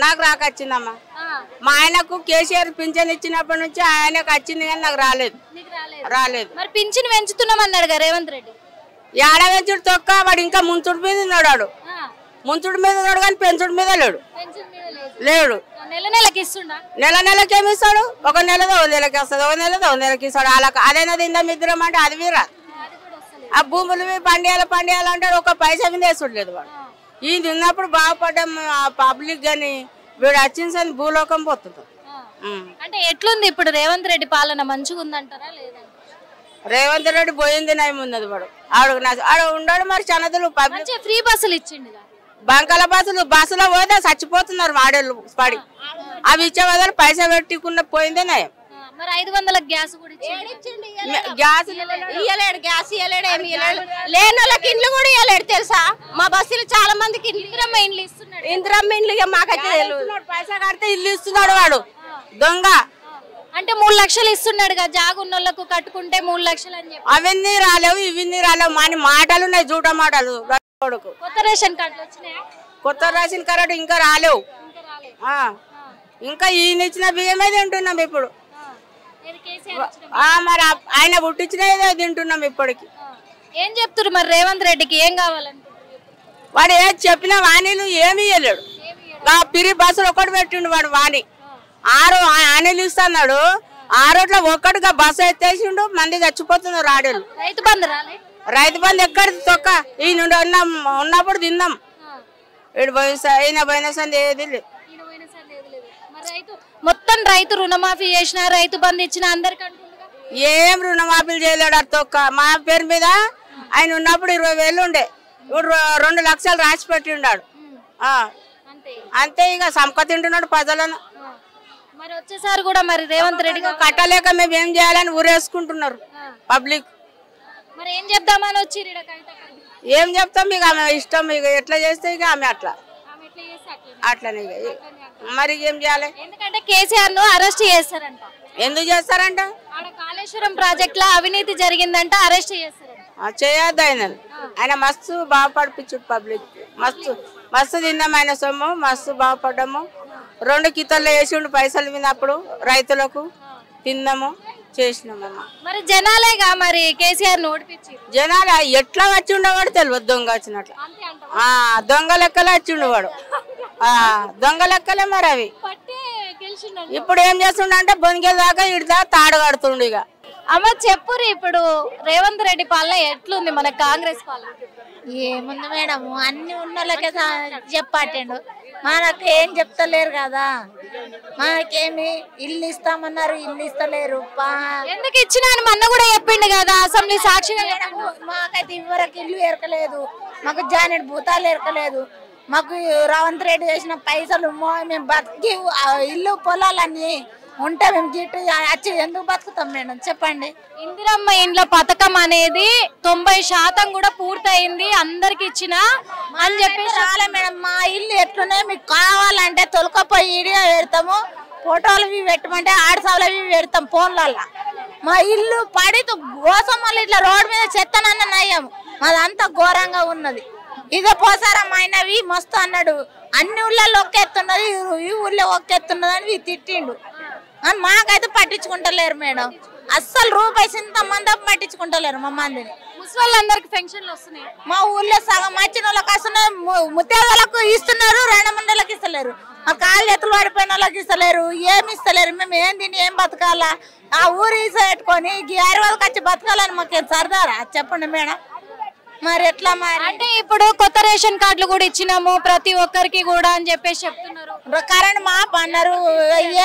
నాకు రాకొచ్చిందమ్మా. మా ఆయనకు కేసీఆర్ పింఛన్ ఇచ్చినప్పటి నుంచి ఆయనకు వచ్చింది కానీ నాకు రాలేదు. మరి పింఛన్ పెంచుతున్నామన్నాడు రేవంత్ రెడ్డి. ఏడ పెంచుడు తొక్క వాడు ఇంకా ముంచుడు మీద ఉన్నాడు. ముంచుడు మీద ఉన్నాడు కానీ పెంచుడు మీద లేడు. నెల నెలకి ఏమి ఇస్తాడు? ఒక నెలదో నెలకి వస్తుంది, ఒక నెలదో నెలకి ఇస్తాడు. అలా అదైనా తిందాం ఇద్దరం అంటే అది వీరా. ఆ భూములు పండియాలు అంటాడు, ఒక పైసా మీద వేసుడు వాడు. ఈ తిన్నప్పుడు బాగుపడ్డాం పబ్లిక్ గాని వీడు వచ్చిన భూలోకం పోతుంది. అంటే ఎట్లుంది ఇప్పుడు రేవంత్ రెడ్డి పాలన? మంచిగా ఉందంటారా లేదా? రేవంత్ రెడ్డి పోయింది నయం ఉన్నది వాడు. ఆడు ఉన్నాడు మరి చనదులు ఫ్రీ బస్సులు ఇచ్చిండు. బంకల బస్సులో పోతే చచ్చిపోతున్నారు వాడేళ్ళు పడి. అవి ఇచ్చే వదలు పైసా పెట్టుకున్న పోయిందే నయం. మరి 500 గ్యాస్ కూడా గ్యాస్ ఇయ్యలేడు, గ్యాస్ ఇయ్యలేడు, ఏమి ఇయ్యలేడు. లేని వాళ్ళకి ఇండ్లు కూడా ఇయ్యలేడు తెలుసా? మా బస్సులు చాలా మందికి ఇందిరమ్మ ఇండ్లు ఇస్తున్నాడు. ఇందిరమ్మ ఇండ్లు మాకైతే పైసా కడితే ఇల్లు ఇస్తున్నాడు వాడు దొంగ. అంటే 3 లక్షలు ఇస్తున్నాడు కదా, జాగున్నోళ్ళకు కట్టుకుంటే 3 లక్షలు అని చెప్పి. అవన్నీ రాలేవు ఇవన్నీ రాలేవు. మన మాటలు ఉన్నాయి, జూట మాటలు. కొత్త రేషన్ కార్డులు వచ్చినాయా? కొత్త రేషన్ కార్డు ఇంకా రాలేవు. ఇంకా ఈయన ఇచ్చిన బియ్యమే తింటున్నాం ఇప్పుడు. మరి ఆయన పుట్టించినదే తింటున్నాం ఇప్పటికి. ఏం చెప్తున్నారు మరి రేవంత్ రెడ్డికి? ఏం కావాలనుకుంటున్నారు? వాడు ఏది చెప్పినా వాణిలు ఏమి ఇవ్వలేడు. పిరి బస్సులు ఒకటి పెట్టిండు వాడు. వాణి 6 ఆనీలు ఇస్తున్నాడు. 6 ఒక్కటిగా బస్సు ఎత్తేసిండు, మంది చచ్చిపోతున్నారు ఆడేళ్ళు. రైతు బంధు ఎక్కడ తొక్క. ఈయన ఉన్నప్పుడు తిన్నాం. ఈయన పోయిన సంది ఏది లేదు. మొత్తం రైతు రుణమాఫీ చేసిన, రైతు బంధు ఇచ్చిన అందరికంటే ఏం రుణమాఫీలు చేయలేడు. అది తొక్క. మా పేరు మీద ఆయన ఉన్నప్పుడు 20,000 ఉండే, ఇప్పుడు 2 లక్షలు రాసి పెట్టి ఉన్నాడు. అంతే ఇక సంప తింటున్నాడు ప్రజలను. మరి వచ్చేసారి కూడా మరి రేవంత్ రెడ్డి కట్టలేక మేము ఏం చేయాలని ఊరేసుకుంటున్నారు పబ్లిక్. మరి ఏం చెప్దామని వచ్చి ఏం చెప్తాం ఇక ఆమె ఇష్టం. ఇక ఎట్లా చేస్తే ఇక ఆమె అట్లనే మరి ఏం చేయాలి? ఎందుకంటే కేసీఆర్ ను అరెస్ట్ చేస్తారంట. ఎందుకు చేస్తారంట? కాళేశ్వరం ప్రాజెక్ట్ లో అవినీతి జరిగిందంట, అరెస్ట్ చేస్తారంట. చేయొద్దు ఆయన మస్తు బాగుపడిపించుడు పబ్లిక్. మస్తు తిన్నాం ఆయన సొమ్ము, మస్తు బాగుపడ్డాము. 2 కితల్లో వేసిండు పైసలు విన్నప్పుడు రైతులకు తిన్నాము చేసినామమ్మా. మరి జనాలేగా మరి కేసీఆర్ ఓడిపించి జనాలు ఎట్లా వచ్చి ఉండేవాడు తెలియదు. దొంగ వచ్చినట్లు దొంగ లెక్కలే వచ్చిండు వాడు. దొంగ లెక్కలే మరి అవి. ఇప్పుడు ఏం చేస్తుండ అంటే బొనిగే దాకా ఇడిదా తాడు కడుతుండు. ఇక అమ్మ చెప్పురు, ఇప్పుడు రేవంత్ రెడ్డి పాలన ఎట్లుంది మన కాంగ్రెస్ పాలన? ఏముంది మేడం, అన్ని ఉన్నోళ్ళకే చెప్పాటండు. మనకు ఏం చెప్తలేరు కదా. మనకేమి ఇల్లు ఇస్తామన్నారు, ఇల్లు ఇస్తలేరు. ఎందుకు ఇచ్చినా అని మొన్న కూడా చెప్పిండు కదా అసెంబ్లీ సాక్షిగా. మాకైతే ఇవ్వరకు ఇల్లు ఎరకలేదు, మాకు జానెడ్ భూతాలు ఎరకలేదు. మాకు రేవంత్ రెడ్డి చేసిన పైసలు మేము బతికి ఇల్లు పొలాలన్నీ ఉంటే మేము గిట్టు వచ్చి ఎందుకు బతుకుతాం మేడం చెప్పండి? ఇందిరమ్మ ఇండ్ల పథకం అనేది 90% కూడా పూర్తయింది, అందరికి ఇచ్చిన అని చెప్పి చాలా మేడం. మా ఇల్లు ఎట్లున్నాయి మీకు కావాలంటే తొలకపోయి ఇడియో పెడతాము, ఫోటోలు పెట్టమంటే ఆడసావులు పెడతాం ఫోన్లల్లో. మా ఇల్లు పడి కోసం మళ్ళీ ఇట్లా రోడ్డు మీద చెత్తనన్న నయ్యం. మాదంతా ఘోరంగా ఉన్నది. ఇదే పోసారా మా ఆయనవి మస్తు అన్నాడు, అన్ని ఊళ్ళల్లో ఒక్కెత్తున్నది, ఈ ఊళ్ళో ఒక్కెత్తున్నది అని తిట్టిండు. మాకైతే పట్టించుకుంటలేరు మేడం. అస్సలు రూపాయి ఇంతమంది పట్టించుకుంటలేరు మా మందిని. ముసళ్ళందరికి పెన్షన్లు వస్తున్నాయి. మా ఊళ్ళో సగం వచ్చిన వాళ్ళకి వస్తున్నాయి, ముత్తేళ్ళకు ఇస్తున్నారు, 2 మండలకు ఇస్తలేరు. మా కాళ్ళు ఎత్తులు పడిపోయిన వాళ్ళకి ఇస్తలేరు, ఏమి ఇస్తలేరు. మేము ఏం తిని ఏం బతకాలా? ఆ ఊరు ఈస పెట్టుకొని హైదరాబాద్కి వచ్చి బతకాలని మాకేం సరదారా చెప్పండి మేడం? మరి ఎట్లా మరి? అంటే ఇప్పుడు కొత్త రేషన్ కార్డులు కూడా ఇచ్చినాము ప్రతి ఒక్కరికి కూడా అని చెప్పేసి చెప్తున్నారు. కరెంట్ మాపు అన్నారు,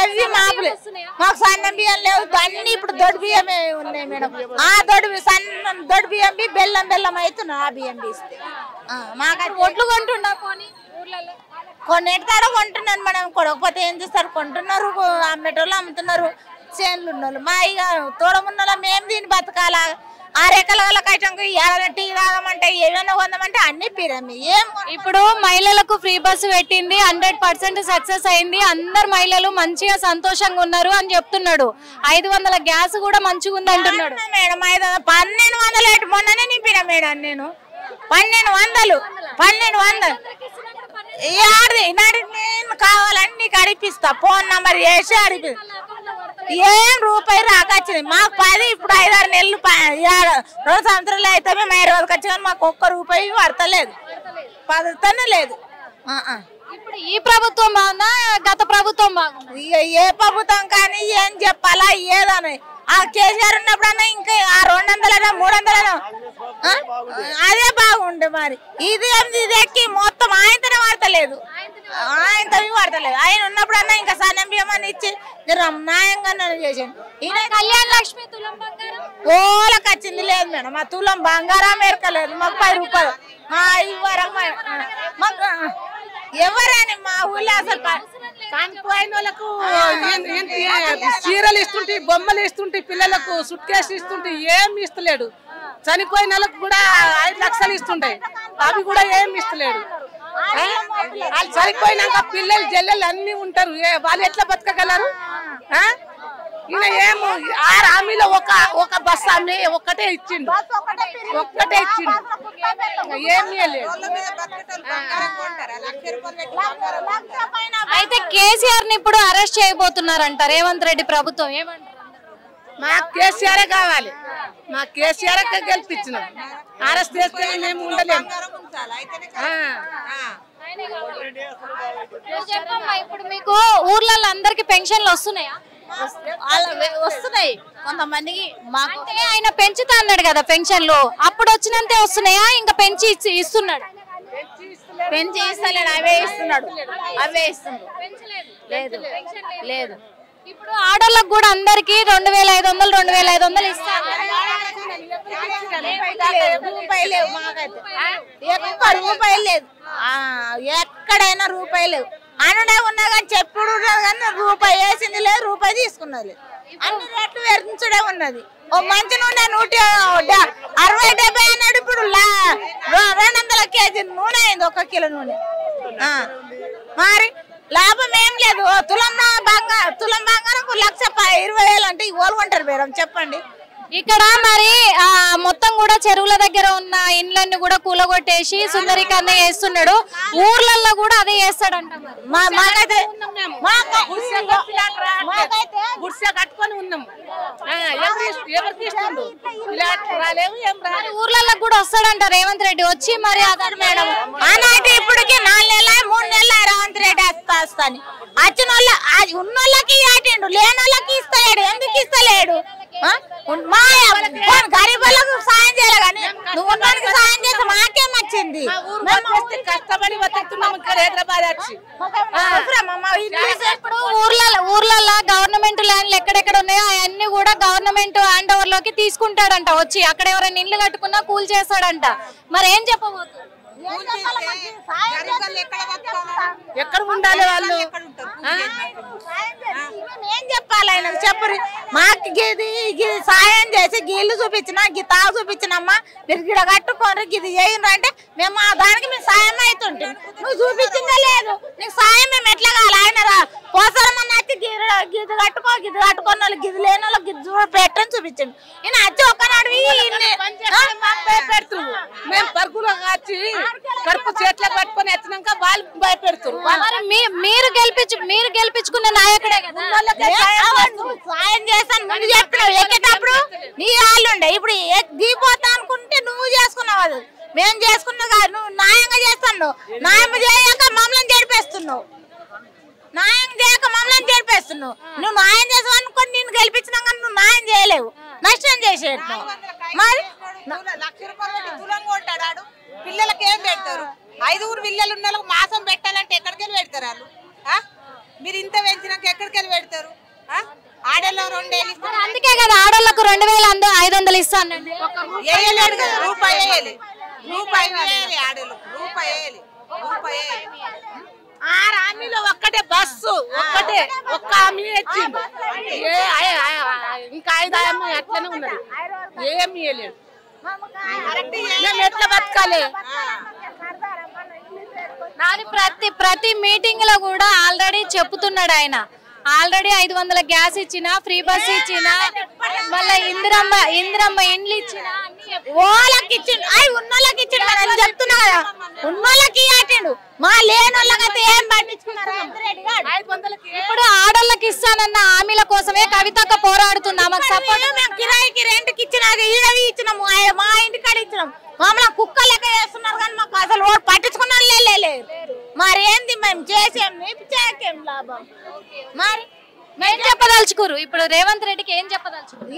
ఏవి మాపులు. మాకు సన్న బియ్యం లేవు, అన్ని ఇప్పుడు దొడ్డు బియ్యమే ఉన్నాయి మేడం. ఆ దొడ్డు బియ్యం బెల్లం అవుతున్నాయి. ఆ బియ్యం ఇస్తే మాకు ఒట్లు కొంటున్నా కొన్నిటికాడ కొంటున్నాను మేడం. కొనకపోతే ఏం చేస్తారు? కొంటున్నారు, అమ్మేటోళ్ళు అమ్ముతున్నారు, చేనులు ఉన్నోళ్ళు. మా ఇక తోడమున్న మేము దీన్ని బతకాలా? 6 ఎకరాల వాళ్ళకి టీ తాగమంటే ఏమైనా కొందామంటే అన్ని పిరమి. ఏం ఇప్పుడు మహిళలకు ఫ్రీ బస్సు పెట్టింది, 100% సక్సెస్ అయింది, అందరు మహిళలు మంచిగా సంతోషంగా ఉన్నారు అని చెప్తున్నాడు. 500 గ్యాస్ కూడా మంచిగా ఉంది అంటున్నాడు మేడం. 1200 మొన్ననే నింపిన మేడం నేను. 1200 నేను కావాలని నీకు అడిపిస్తా ఫోన్ నంబర్ వేసి అడిపి ఏం రూపాయి రాకొచ్చింది మాకు 10 ఇప్పుడు 5-6 నెలలు 2 సంవత్సరాలు అయితే మేము 20 రోజులకి వచ్చి మాకు ఒక్క రూపాయి పడతలేదు పడతానే లేదు. ఇప్పుడు ఈ ప్రభుత్వం బాగుందా గత ప్రభుత్వం బాగుందా? ఏ ప్రభుత్వం కానీ ఏం చెప్పాలా ఏదని ఆ కేసీఆర్ ఉన్నప్పుడన్నా ఇంకా ఆ 200 300 అదే బాగుండే. మరి ఇది ఎక్కి మొత్తం ఆయనతోనే వాడతలేదు ఆయనతో వాడతలేదు. ఆయన ఉన్నప్పుడన్నా ఇంకా సన్నం బియ్యమని ఇచ్చి న్యాయంగా చేసాను. ఈయన కళ్యాణ లక్ష్మి తులం బంగారం ఓలకు వచ్చింది లేదు మేడం. మా తులం బంగారం ఎరకలేదు మాకు 10 రూపాయలు ఇవ్వరా మాకు ఎవరని మా ఊళ్ళో అసలు చనిపోయిన వాళ్ళకు చీరలు ఇస్తుంటే బొమ్మలు ఇస్తుంటే పిల్లలకు సుట్ కేసు ఇస్తుంటే ఏమి ఇస్తలేడు. చనిపోయిన వాళ్ళకు కూడా 5 లక్షలు ఇస్తుండే అవి కూడా ఏమి ఇస్తలేడు. వాళ్ళు చనిపోయినాక పిల్లలు జల్లెలు అన్ని ఉంటారు వాళ్ళు ఎట్లా బతకగలరు? ఈయన ఏమో 6 హామీలో ఒక బస్సు హామీ ఒక్కటే ఇచ్చిండు ఏమీ లేదు. అయితే కేసీఆర్ ని ఇప్పుడు అరెస్ట్ చేయబోతున్నారంట రేవంత్ రెడ్డి ప్రభుత్వం, ఏమంటారు? మాకు కేసీఆర్ కావాలి, మాకు కేసీఆర్ గెలిపించినాం. అరెస్ట్ చేస్తే మేము ఉండలేము. ఇప్పుడు మీకు ఊర్లలో అందరికి పెన్షన్లు వస్తున్నాయా? వస్తున్నాయి కొంతమందికి. అంటే ఆయన పెంచుతా అన్నాడు కదా పెన్షన్లు, అప్పుడు వచ్చినంతే వస్తున్నాయా ఇంకా పెంచి ఇస్తున్నాడు? పెంచి ఇస్తలేడు అవే ఇస్తున్నాడు లేదు లేదు. ఇప్పుడు ఆడోళ్ళకి కూడా అందరికి 2500 2500 ఇస్తారు. రూపాయి లేవు మాకైతే ఒక్క రూపాయి లేదు. ఎక్కడైనా రూపాయి లేవు. అనుడే ఉన్నా కానీ చెప్పుడు కానీ రూపాయి వేసింది లేదు రూపాయి తీసుకున్నది లేదు. అన్ని రేట్లు పెంచుడే ఉన్నది. ఓ మంచి నూనె 160-70 అన్నాడు. ఇప్పుడు 200 కేజీ నూనె అయింది 1 కిలో నూనె. మరి లాభం ఏం లేదు. తులం బంగారం 1,20,000 అంటే ఇవ్వాలి కొంటారు మేడం చెప్పండి. ఇక్కడ మరి మొత్తం కూడా చెరువుల దగ్గర ఉన్న ఇండ్లన్నీ కూడా కూలగొట్టేసి సుందరీకరణ చేస్తున్నాడు. ఊర్లలో కూడా అదే చేస్తాడంట. గుడిసె కట్టుకొని ఉన్నాము. ఊర్లలో కూడా వస్తాడంట రేవంత్ రెడ్డి వచ్చి మరి అతడు మేడం అన్నైతే ఇప్పటికి 4 నెలలు 3 నెలలు రేవంత్ రెడ్డి వస్తాను వచ్చిన ఉన్నోళ్ళకి ఆటిండు లేని వాళ్ళకి ఇస్తలేడు. ఎందుకు ఇస్తలేడు? గరీబులకు సాయం చేయాలి కానీ నువ్వు ఉన్నోళ్ళకి సాయం చేస్తే మాకేం వచ్చింది? కష్టపడి బతుకుతున్నాము హైదరాబాద్ వచ్చి. ఇప్పుడు ఊర్లలో గవర్నమెంట్ ల్యాండ్లు ఎక్కడెక్కడ ఉన్నాయో అవన్నీ కూడా గవర్నమెంట్ హ్యాండ్ ఓవర్ లోకి తీసుకుంటాడంట. వచ్చి అక్కడ ఎవరైనా ఇల్లు కట్టుకున్నా కూల్ చేస్తాడంట. మరి ఏం చెప్పబోతుంది? ఎక్కడ ఉండాలి వాళ్ళు? ఏం చెప్పాలి ఆయనకు చెప్పరు. మాకు గిది సాయం చేసి గిల్లు చూపించిన తాగు చూపించినమ్మా మీరు గిడ కట్టుకోరు గిది చేయండి అంటే మేము దానికి మేము సాయం అవుతుంటే నువ్వు చూపించిందే లేదు. నీకు సాయం మేము ఎట్లా కావాలి? ఆయన పోసరమన్నా వచ్చి గిది కట్టుకున్న వాళ్ళు గిది లేని వాళ్ళు గిది పెట్టని చూపించండి. నేను వచ్చి ఒక్కనాడు పెడుతు మేము పరుగులో వచ్చి కడుపు చేతిలో పట్టుకొని వచ్చినాక వాళ్ళు భయపెడుతున్నారు. మీరు గెలిపించుకున్న నాయకుడే కదా. సాయం చేస్తాను ముందు చెప్పినావు ఎక్కేటప్పుడు నీ వాళ్ళు ఉండే ఇప్పుడు దిగిపోతా అనుకుంటే నువ్వు చేసుకున్నావు. అది మేము చేసుకున్నావు కాదు. నువ్వు న్యాయంగా చేస్తున్నావు. న్యాయం చేయక మమ్మల్ని జరిపేస్తున్నావు. నువ్వు న్యాయం చేసావు అనుకోని నేను గెలిపించినా కానీ నువ్వు న్యాయం చేయలేవు. నష్టం చేసేట్టు మరి 1,00,000 రూపాయలు తులం కొంటాడు. పిల్లలకి ఏం పెడతారు? 5 పిల్లలు ఉన్న వాళ్ళకి మాసం పెట్టాలంటే ఎక్కడికెళ్ళి పెడతారు వాళ్ళు? మీరు ఇంత పెంచినాక ఎక్కడికెళ్ళి పెడతారు? ఆడల్లో 2 ఏళ్ళు ఇస్తారు. అందుకే కదా ఆడోళ్ళకు 2,500 ఇస్తాను. వేయలేడు కదా రూపాయి వేయాలి. ఆడోళ్ళకు రూపాయి వేయాలి. 6 హామీలో ఒక్కటే బస్సు ఒక్క హామీ వచ్చింది. ఇంకా 5 హామీ అట్లనే ఉన్నది. ఏమి వేయలేడు. మేము ఎట్లా బతకాలి? ప్రతి మీటింగ్ లో కూడా ఆల్రెడీ చెప్తున్నాడు ఆయన. ఆల్రెడీ 500 గ్యాస్ ఇచ్చిన, ఫ్రీ బస్ ఇచ్చిన, మళ్ళీ ఇందిరమ్మ ఇండ్లు ఇచ్చిన, ఓళ్ళకి ఇచ్చిండు. ఉన్నోళ్ళకి ఇచ్చిండు అని చెప్తున్నా కదా. ఉన్నోళ్ళకి ఆటిండు. మా లేనోళ్ళ ఇస్తానన్న హామీల కోసమే కవితక్క పోరాడుతుంది. ఆమెకు సపోర్ట్ మేము కిరాయికి రెంట్కి ఇచ్చినాక ఈడవి ఇచ్చినాము, మా ఇంటికాడ ఇచ్చినాం. మమ్మల్ని కుక్క లెక్క చేస్తున్నారు కానీ మాకు అసలు పట్టించుకున్న లేదు. మరి ఏంది మేము చేసేం చేయకేం లాభం? మరి ఏం చెప్పదలుచుకోరు ఇప్పుడు రేవంత్ రెడ్డికి? ఏం చెప్పదలుచుకోరు?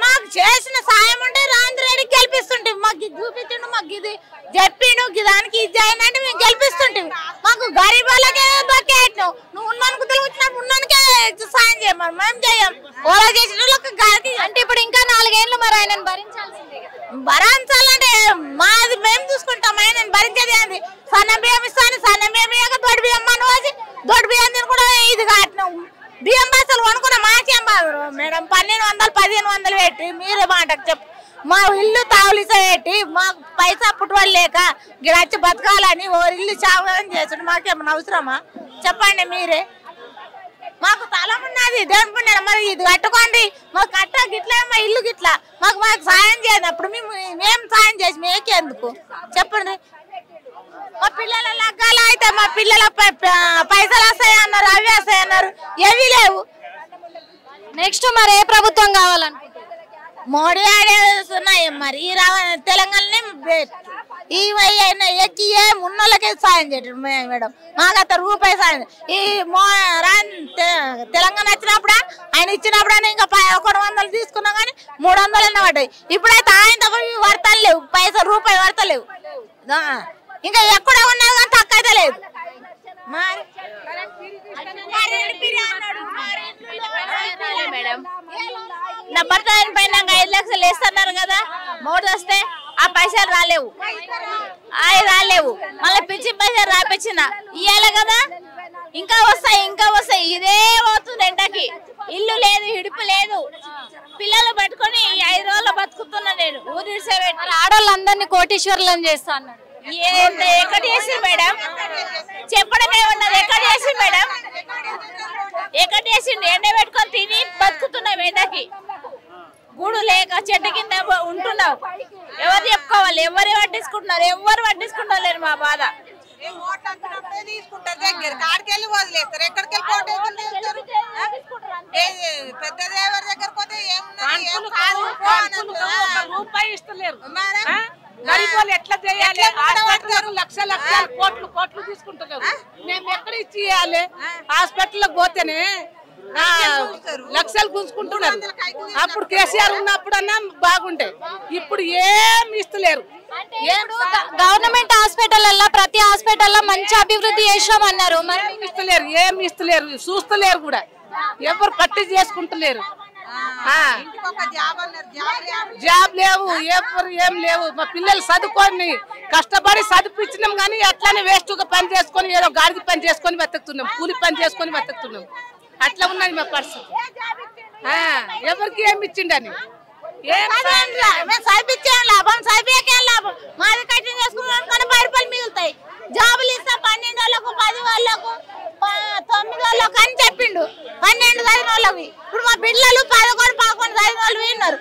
మాకు చేసిన సాయం ఉంటే రేవంత్ రెడ్డికి గెలిపిస్తుంటే, మాకు ఇది చూపించండు, మాకు ఇది చెప్పిండు, దానికి ఇది చేయనంటే మేము గెలిపిస్తుంటే. మాకు గరీబ్ వాళ్ళకే బకెట్టావు, నువ్వు ఉన్నానికి తెలివిచ్చినప్పుడు ఉన్నానికే సాయం చేయమని మేము చేయం. ఓలా చేసిన వాళ్ళకి గారికి అంటే ఇప్పుడు ఇంకా 4 ఏళ్ళు మరి ఆయనను భరించాల్సిందే. భరించాలంటే మాది మేము చూసుకుంటాం, ఆయనను భరించేది ఏంది? సన్న బియ్యం ఇస్తాను, సన్న బియ్యం ఇయ్యక దొడ్డు బియ్యం మనోజి, దొడ్డు బియ్యం కూడా ఇది కాటినాం. బియ్యం బస్సులు కొనుక్కున్న మాకేం బాదు మేడం, 1200 1500 పెట్టి మీరే మాటకు చెప్పు. మా ఇల్లు తావులిస పెట్టి మాకు పైసా పుట్టుబడి లేక గిడచ్చి బతకాలని ఓ ఇల్లు చావని చేస్తుంటే మాకేమన్నా అవసరమా చెప్పండి మీరే? మాకు తలం ఉన్నది దేవుని పుణ్యాన, మరి ఇది కట్టుకోండి, మాకు కట్ట గిట్లా మా ఇల్లు గిట్లా మాకు సాయం చేయండి. అప్పుడు మేము సాయం చేసి మేకెందుకు చెప్పండి? మా పిల్లల లగ్గాలు అయితే మా పిల్లల పైసలు వస్తాయి అన్నారు, అవి వస్తాయి అన్నారు, ఏవి లేవు. నెక్స్ట్ మరి ఏ ప్రభుత్వం కావాలనుకుంటున్నారు? మోడీ ఆడేస్తున్నాయి మరి తెలంగాణనే ఈ ఎక్కి ఉన్నోళ్ళకే సాయం చేయటం మేడం, మాకు రూపాయి సాయం. ఈ తెలంగాణ వచ్చినప్పుడు ఆయన ఇచ్చినప్పుడు ఇంకా 100 తీసుకున్నాం కానీ 300 పడ్డాయి. ఇప్పుడైతే ఆయన వర్తలు లేవు, రూపాయి వర్తలేవు. ఇంకా ఎక్కడ ఉన్నది కానీ తక్కువ అయితే లేదు. నా భర్త పైన 5 లక్షలు వేస్తున్నారు కదా, మోడీ వస్తే ఆ పైసలు రాలేవు, అవి రాలేవు. మళ్ళీ పిచ్చి పైసలు రాపించిన ఇయ్యాలి కదా, ఇంకా వస్తాయి. ఇదే పోతుంది ఎండకి, ఇల్లు లేదు, ఇడుపు లేదు. పిల్లలు పట్టుకొని 5 రోజులు బతుకుతున్నా నేను. ఊరి ఆడవాళ్ళందరినీ కోటీశ్వరులను చేస్తా అన్నాడు. ఎక్కడ చేసి మేడం చెప్పడమే ఉన్నది, ఎక్కడ చేసి మేడం? ఎక్కడ చేసిండు? ఎండ పెట్టుకొని తిని బతుకుతున్నాం ఎండకి, గూడు లేక చెట్టు కింద ఉంటున్నావు. ఎవరు చెప్పుకోవాలి? ఎవరు పట్టించుకుంటున్నారు లేరు మా బాధ. తీసుకుంటారు దగ్గర కాడికెళ్ళి వదిలేస్తారు, ఎక్కడికెళ్ళి పెద్ద ఎవరి దగ్గర పోతే రూపాయి ఇస్తలేరు. గరీబోళ్ళు ఎట్లా చేయాలి? లక్షల కోట్లు తీసుకుంటున్నారు. మేము ఎక్కడ ఇచ్చి ఇవ్వాలి? హాస్పిటల్ పోతేనే లక్షలు గుంజుకుంటున్నారు. అప్పుడు కేసీఆర్ ఉన్నప్పుడన్నా బాగుండే, ఇప్పుడు ఏం ఇస్తలేరు. గవర్నమెంట్ హాస్పిటల్ ప్రతి హాస్పిటల్లో మంచి అభివృద్ధి చేసామన్నారు, మరి ఏం ఇస్తలేరు, చూస్తలేరు కూడా, ఎవరు పట్టి చేసుకుంటలేరు. జాబ్ లేవు, ఎవరు ఏం లేవు. మా పిల్లలు చదువుకొని కష్టపడి చదివించినాం కానీ అట్లానే వేస్ట్ గా పని చేసుకొని ఏదో గాడికి పని చేసుకొని బతుకుతున్నాం, కూలి పని చేసుకొని బతుకుతున్నాం. అట్లా ఉన్నది మా పరిస్థితి. ఎవరికి ఏమి ఇచ్చిండని లాభం మాది కట్టిన చేసుకున్నాం కానీ 10 రూపాయలు మిగులుతాయి. జాబులు ఇస్తాం 12 వాళ్ళకు 10 వాళ్ళకు 9 వాళ్ళకు అని చెప్పిండు. 12 చదివిన వాళ్ళకి ఇప్పుడు మా పిల్లలు 11 చదివిన వాళ్ళు విన్నారు.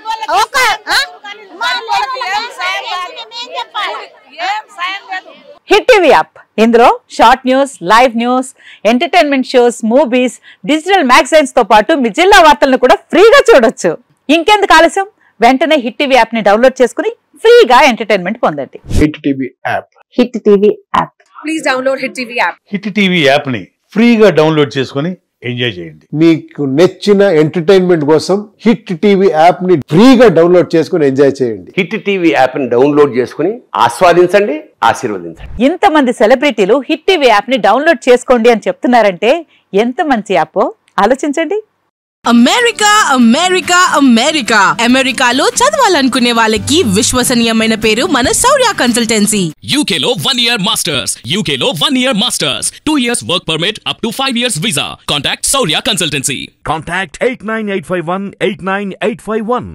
హిట్ టీవీ యాప్, ఇందులో short news, live news, entertainment shows, movies, digital magazines తో పాటు మీ జిల్లా వార్తలను కూడా ఫ్రీగా చూడొచ్చు. ఇంకెందుకు ఆలస్యం? వెంటనే హిట్ టీవీ యాప్ ని డౌన్లోడ్ చేసుకుని ఫ్రీగా ఎంటర్టైన్మెంట్ పొందండి. Hit TV app, hit TV app, please download hit TV app. Hit TV app ని ఫ్రీగా డౌన్లోడ్ చేసుకుని ఎంజాయ్ చేయండి. మీకు నచ్చిన ఎంటర్టైన్మెంట్ కోసం హిట్ టీవీ యాప్ ని ఫ్రీగా డౌన్లోడ్ చేసుకుని ఎంజాయ్ చేయండి. హిట్ టీవీ యాప్ ని డౌన్లోడ్ చేసుకుని ఆస్వాదించండి, ఆశీర్వదించండి. ఇంతమంది సెలబ్రిటీలు హిట్ టీవీ యాప్ ని డౌన్లోడ్ చేసుకోండి అని చెప్తున్నారంటే ఎంత మంచి యాప్ ఆలోచించండి. అమెరికా అమెరికా అమెరికా అమెరికాలో చదవాలనుకునే వాళ్ళకి విశ్వసనీయమైన పేరు మన శౌర్య కన్సల్టెన్సీ. యూకేలో 1 year మాస్టర్స్, యూకేలో 1 year masters, 2 years work permit up to 5 years visa. Contact Shaurya consultancy. Contact 89851 89851.